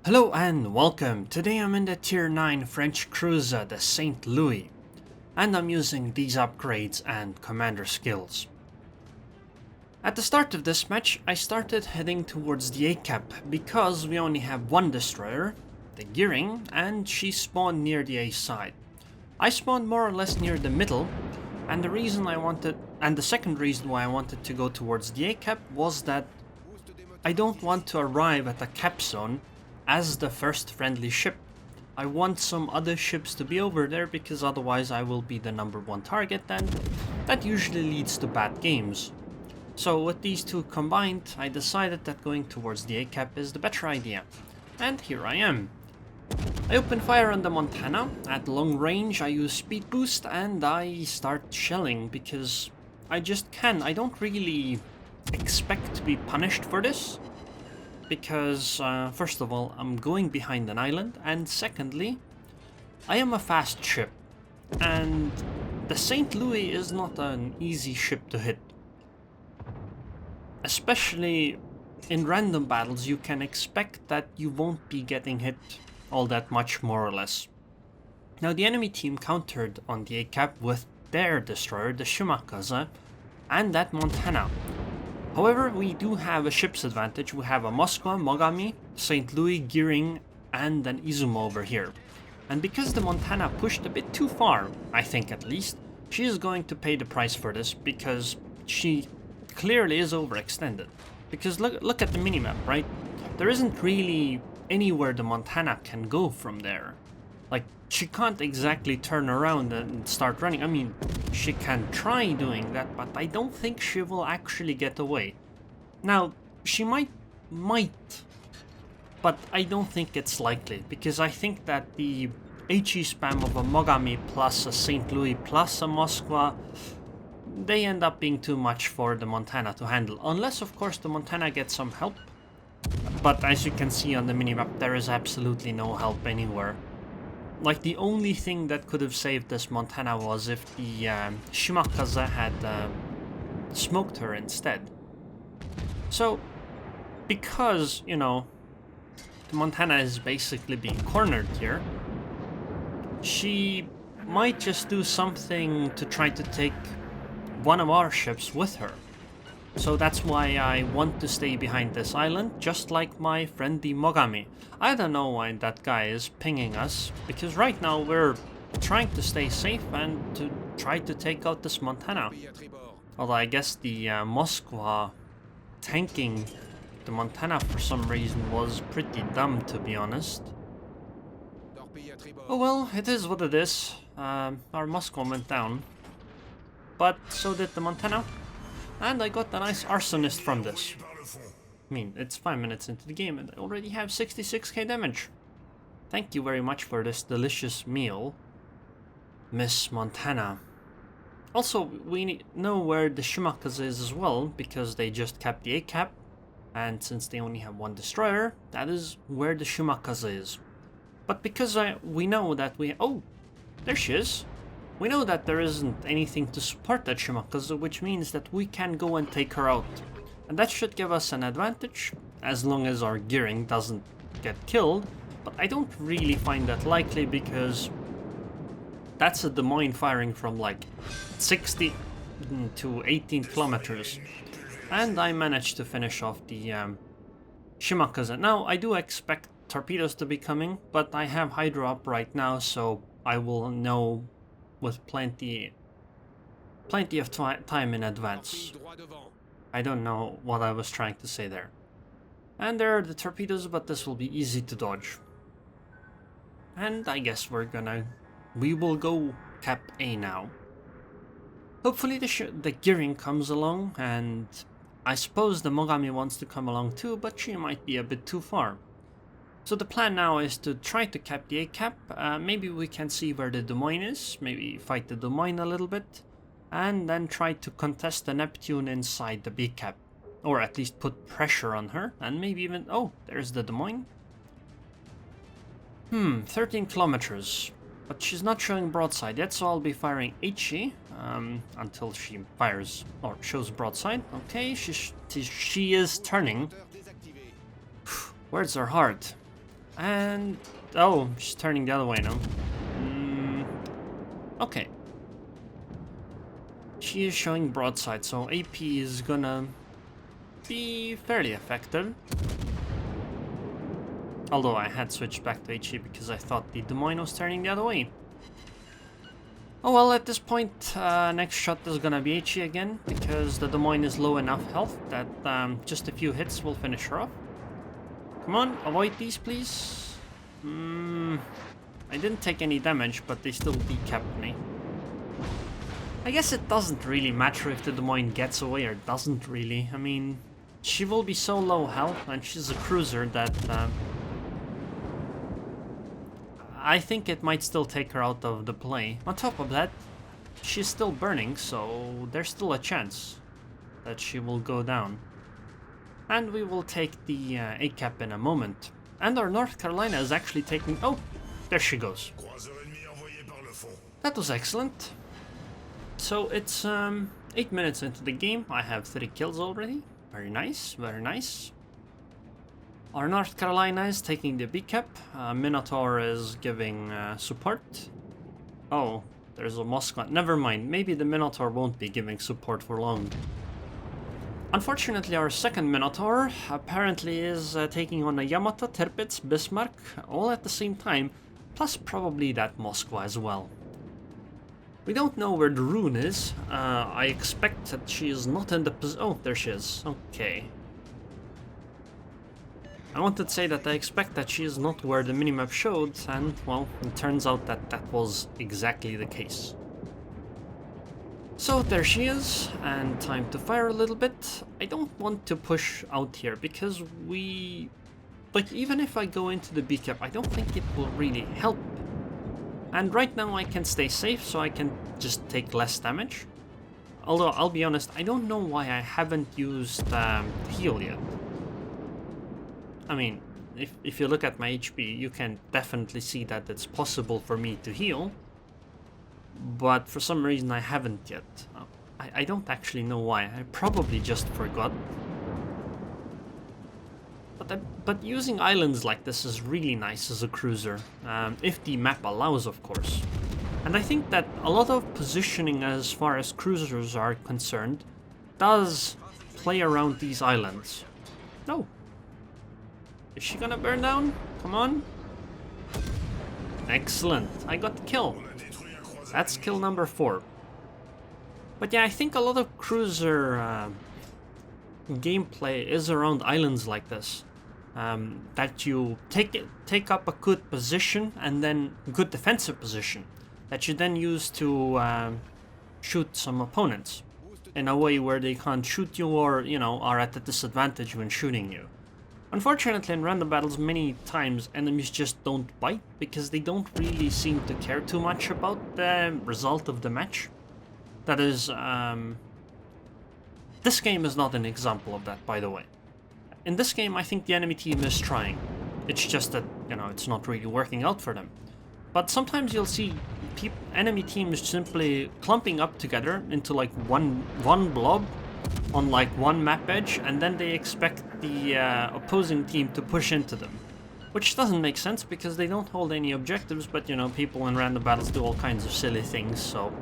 Hello and welcome. Today I'm in the tier 9 French cruiser, the Saint Louis, and I'm using these upgrades and commander skills. At the start of this match, I started heading towards the A cap because we only have one destroyer, the Gearing, and she spawned near the A side. I spawned more or less near the middle, and the second reason why I wanted to go towards the A cap was that I don't want to arrive at a cap zone as the first friendly ship. I want some other ships to be over there because otherwise I will be the #1 target, and that usually leads to bad games. So with these two combined, I decided that going towards the A cap is the better idea. And here I am. I open fire on the Montana. At long range I use speed boost and I start shelling because I just can. I don't really expect to be punished for this. Because, first of all, I'm going behind an island, and secondly, I am a fast ship, and the St. Louis is not an easy ship to hit. Especially in random battles, you can expect that you won't be getting hit all that much, more or less. Now, the enemy team countered on the A cap with their destroyer, the Shimakaze, and that Montana. However, we do have a ship's advantage. We have a Moskva, Mogami, St. Louis, Gearing, and an Izumo over here. And because the Montana pushed a bit too far, I think at least, she is going to pay the price for this because she clearly is overextended. Because look at the minimap, right? There isn't really anywhere the Montana can go from there. Like, she can't exactly turn around and start running. I mean, she can try doing that, but I don't think she will actually get away. Now, she might, but I don't think it's likely, because I think that the HE spam of a Mogami plus a St. Louis plus a Moskva, they end up being too much for the Montana to handle. Unless, of course, the Montana gets some help. But as you can see on the minimap, there is absolutely no help anywhere. Like, the only thing that could have saved this Montana was if the Shimakaze had smoked her instead. So, because, you know, the Montana is basically being cornered here, she might just do something to try to take one of our ships with her. So that's why I want to stay behind this island, just like my friend the Mogami. I don't know why that guy is pinging us, because right now we're trying to stay safe and to try to take out this Montana. Although I guess the Moskva tanking the Montana for some reason was pretty dumb, to be honest. Oh well, it is what it is. Our Moskva went down, but so did the Montana. And I got a nice arsonist from this. I mean, it's 5 minutes into the game and I already have 66k damage. Thank you very much for this delicious meal, Miss Montana. Also, we know where the Shimakaze is as well, because they just capped the A cap. And since they only have one destroyer, that is where the Shimakaze is. But because we know that oh, there she is. We know that there isn't anything to support that Shimakaze, which means that we can go and take her out. And that should give us an advantage, as long as our Gearing doesn't get killed. But I don't really find that likely, because that's a Des Moines firing from like 60 to 18 kilometers. And I managed to finish off the Shimakaze. Now, I do expect torpedoes to be coming, but I have Hydro up right now, so I will know with plenty of time in advance. I don't know what I was trying to say there. And there are the torpedoes, but this will be easy to dodge. And I guess we will go cap A now. Hopefully the Gearing comes along, and I suppose the Mogami wants to come along too, but she might be a bit too far. So the plan now is to try to cap the A cap. Maybe we can see where the Des Moines is, maybe fight the Des Moines a little bit, and then try to contest the Neptune inside the B cap. Or at least put pressure on her, and maybe even... oh, there's the Des Moines. 13 kilometers. But she's not showing broadside yet, so I'll be firing HE until she fires or shows broadside. Okay, she is turning. Words are hard. And... oh, she's turning the other way now. Okay. She is showing broadside, so AP is gonna be fairly effective. Although I had switched back to HE because I thought the Des Moines was turning the other way. Oh well, at this point, next shot is gonna be HE again, because the Des Moines is low enough health that just a few hits will finish her off. Come on, avoid these, please. I didn't take any damage, but they still decapped me. I guess it doesn't really matter if the Des Moines gets away or doesn't really. I mean, she will be so low health, and she's a cruiser that... I think it might still take her out of the play. On top of that, she's still burning, so there's still a chance that she will go down. And we will take the A-cap in a moment. And our North Carolina is actually taking... oh, there she goes. That was excellent. So it's 8 minutes into the game. I have 3 kills already. Very nice, very nice. Our North Carolina is taking the B-cap. Minotaur is giving support. Oh, there's a Moscow. Never mind, maybe the Minotaur won't be giving support for long. Unfortunately, our second Minotaur apparently is taking on a Yamato, Tirpitz, Bismarck, all at the same time, plus probably that Moscow as well. We don't know where the Aerroon is. I expect that she is not in the position. Oh, there she is. Okay. I wanted to say that I expect that she is not where the minimap showed, and, well, it turns out that that was exactly the case. So there she is, and time to fire a little bit. I don't want to push out here, because like, even if I go into the B-cap, I don't think it will really help. And right now I can stay safe, so I can just take less damage. Although, I'll be honest, I don't know why I haven't used heal yet. I mean, if you look at my HP, you can definitely see that it's possible for me to heal. But for some reason I haven't yet. I don't actually know why. I probably just forgot. But using islands like this is really nice as a cruiser. If the map allows, of course. And I think that a lot of positioning as far as cruisers are concerned does play around these islands. No. Is she gonna burn down? Come on. Excellent. I got the kill. That's kill number 4. But yeah, I think a lot of cruiser gameplay is around islands like this. That you take up a good position, and then good defensive position that you then use to shoot some opponents in a way where they can't shoot you, or, you know, are at a disadvantage when shooting you. Unfortunately, in random battles, many times enemies just don't bite because they don't really seem to care too much about the result of the match. That is, this game is not an example of that, by the way. In this game, I think the enemy team is trying. It's just that, you know, it's not really working out for them. But sometimes you'll see enemy teams simply clumping up together into like one blob on like one map edge, and then they expect the opposing team to push into them. Which doesn't make sense because they don't hold any objectives, but, you know, people in random battles do all kinds of silly things, so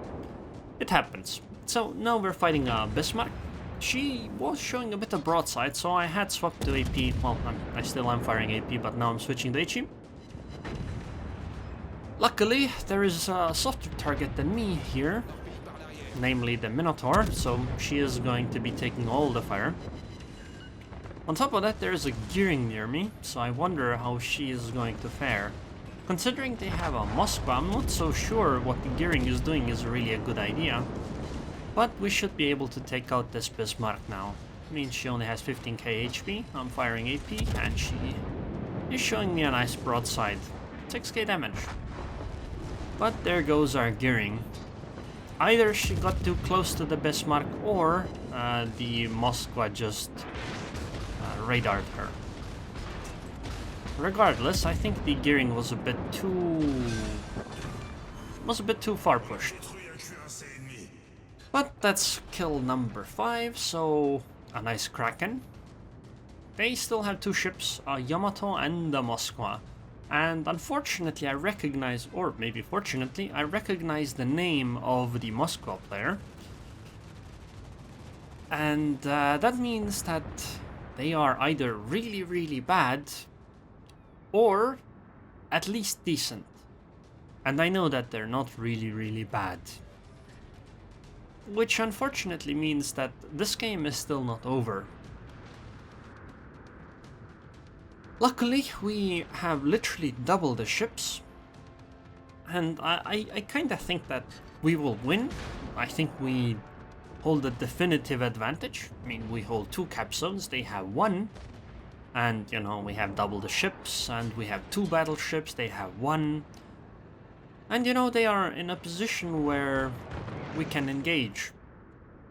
it happens. So now we're fighting Bismarck. She was showing a bit of broadside, so I had swapped to AP. Well, I still am firing AP, but now I'm switching to HE. Luckily, there is a softer target than me here, namely the Minotaur, so she is going to be taking all the fire. On top of that, there is a gearing near me, so I wonder how she is going to fare. Considering they have a Moskva, I'm not so sure what the gearing is doing is really a good idea. But we should be able to take out this Bismarck now. I mean, she only has 15k HP, I'm firing AP, and she is showing me a nice broadside. 6k damage. But there goes our gearing. Either she got too close to the Bismarck, or the Moskva just radared her. Regardless, I think the gearing was a bit too far pushed. But that's kill number 5, so a nice Kraken. They still have 2 ships, a Yamato and a Moskva. And unfortunately I recognize, or maybe fortunately, I recognize the name of the Moscow player. And that means that they are either really, really bad or at least decent. And I know that they're not really, really bad. Which unfortunately means that this game is still not over. Luckily, we have literally double the ships. And I kind of think that we will win. I think we hold a definitive advantage. I mean, we hold 2 capstones, they have 1. And, you know, we have double the ships, and we have 2 battleships, they have 1. And, you know, they are in a position where we can engage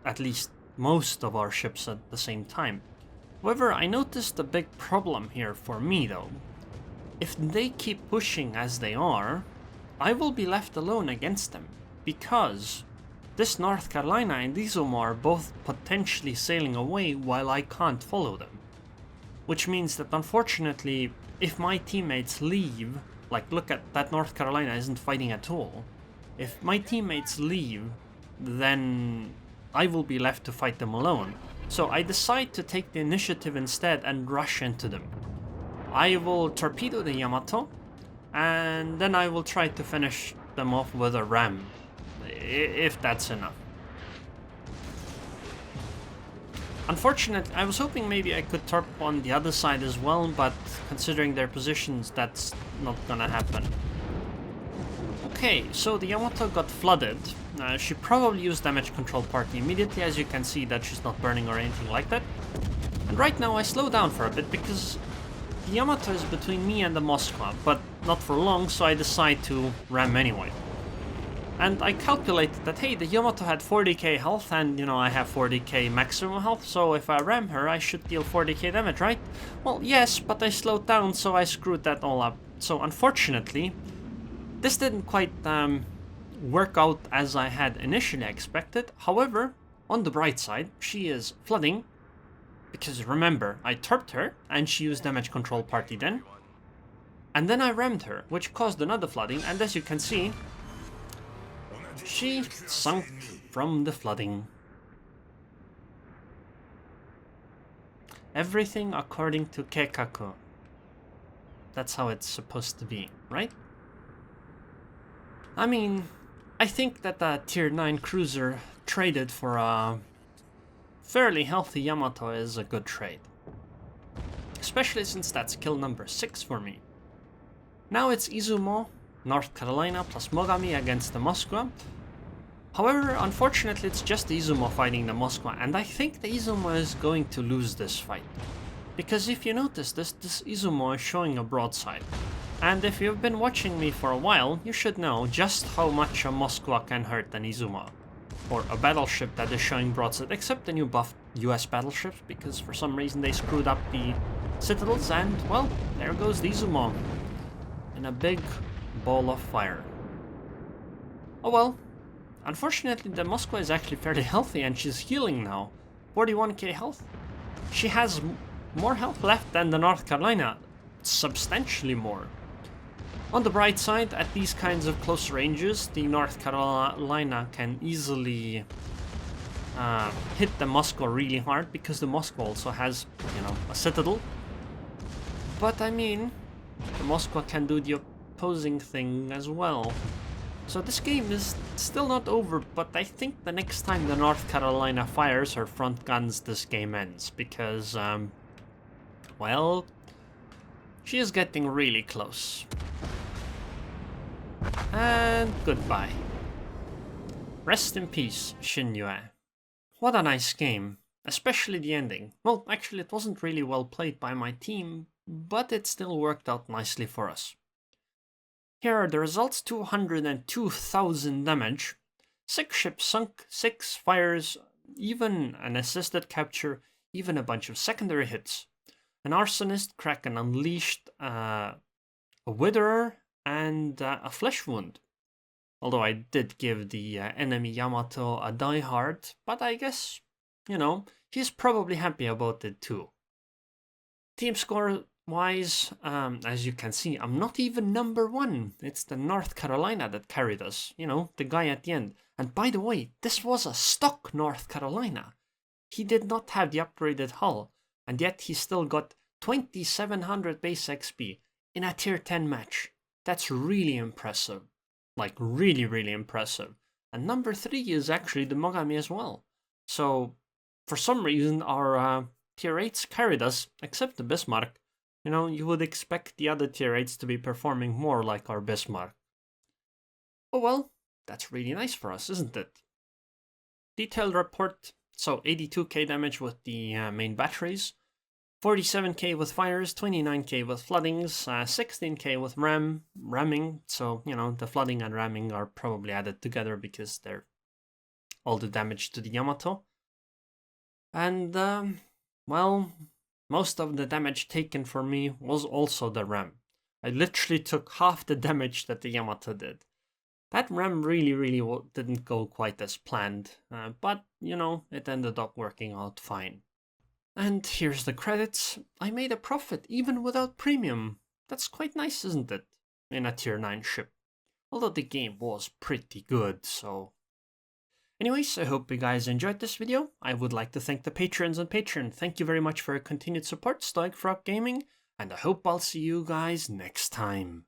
at least most of our ships at the same time. However, I noticed a big problem here for me, though. If they keep pushing as they are, I will be left alone against them, because this North Carolina and Izumo are both potentially sailing away while I can't follow them. Which means that unfortunately, if my teammates leave, like look at that North Carolina isn't fighting at all, if my teammates leave, then I will be left to fight them alone. So I decide to take the initiative instead and rush into them. I will torpedo the Yamato, and then I will try to finish them off with a ram, if that's enough. Unfortunately, I was hoping maybe I could torp on the other side as well, but considering their positions, that's not gonna happen. Okay, so the Yamato got flooded. She probably used damage control party immediately, as you can see that she's not burning or anything like that. And right now I slow down for a bit because the Yamato is between me and the Moskva, but not for long, so I decide to ram anyway. And I calculated that, hey, the Yamato had 40k health, and, you know, I have 40k maximum health, so if I ram her, I should deal 40k damage, right? Well, yes, but I slowed down, so I screwed that all up. So, unfortunately, this didn't quite work out as I had initially expected. However, on the bright side, she is flooding, because remember, I torped her, and she used damage control party then. And then I rammed her, which caused another flooding, and as you can see, she sunk from the flooding. Everything according to Keikaku. That's how it's supposed to be, right? I mean, I think that a tier 9 cruiser traded for a fairly healthy Yamato is a good trade. Especially since that's kill number 6 for me. Now it's Izumo, North Carolina plus Mogami against the Moskva. However, unfortunately, it's just the Izumo fighting the Moskva, and I think the Izumo is going to lose this fight. Because if you notice this Izumo is showing a broadside. And if you've been watching me for a while, you should know just how much a Moskva can hurt an Izumo. Or a battleship that is showing broadside, except the new buffed US battleships, because for some reason they screwed up the citadels, and, well, there goes the Izumo. In a big ball of fire. Oh well. Unfortunately, the Moskva is actually fairly healthy and she's healing now. 41k health. She has more health left than the North Carolina. Substantially more. On the bright side, at these kinds of close ranges, the North Carolina can easily hit the Moskva really hard, because the Moskva also has, you know, a citadel. But I mean, the Moskva can do the opposing thing as well. So this game is still not over, but I think the next time the North Carolina fires her front guns, this game ends. Because, well, she is getting really close. And goodbye. Rest in peace, Shinyue. What a nice game, especially the ending. Well, actually it wasn't really well played by my team, but it still worked out nicely for us. Here are the results: 202,000 damage, 6 ships sunk, 6 fires, even an assisted capture, even a bunch of secondary hits. An arsonist, Kraken unleashed, a witherer, and a flesh wound. Although I did give the enemy Yamato a diehard, but I guess, you know, he's probably happy about it too. Team score wise, as you can see, I'm not even number 1. It's the North Carolina that carried us, you know, the guy at the end. And by the way, this was a stock North Carolina. He did not have the upgraded hull, and yet he still got 2700 base XP in a tier 10 match. That's really impressive. Like, really, really impressive. And number 3 is actually the Mogami as well. So, for some reason, our tier 8s carried us, except the Bismarck. You know, you would expect the other tier 8s to be performing more like our Bismarck. Oh well, that's really nice for us, isn't it? Detailed report, so 82k damage with the main batteries, 47k with fires, 29k with floodings, 16k with ramming, so, you know, the flooding and ramming are probably added together because they're all the damage to the Yamato. And, well, most of the damage taken for me was also the ram. I literally took half the damage that the Yamato did. That ram really didn't go quite as planned, but, you know, it ended up working out fine. And here's the credits. I made a profit even without premium. That's quite nice, isn't it? In a tier 9 ship. Although the game was pretty good, so... Anyways, I hope you guys enjoyed this video. I would like to thank the patrons and Patreon. Thank you very much for your continued support, Stoic Frog Gaming, and I hope I'll see you guys next time.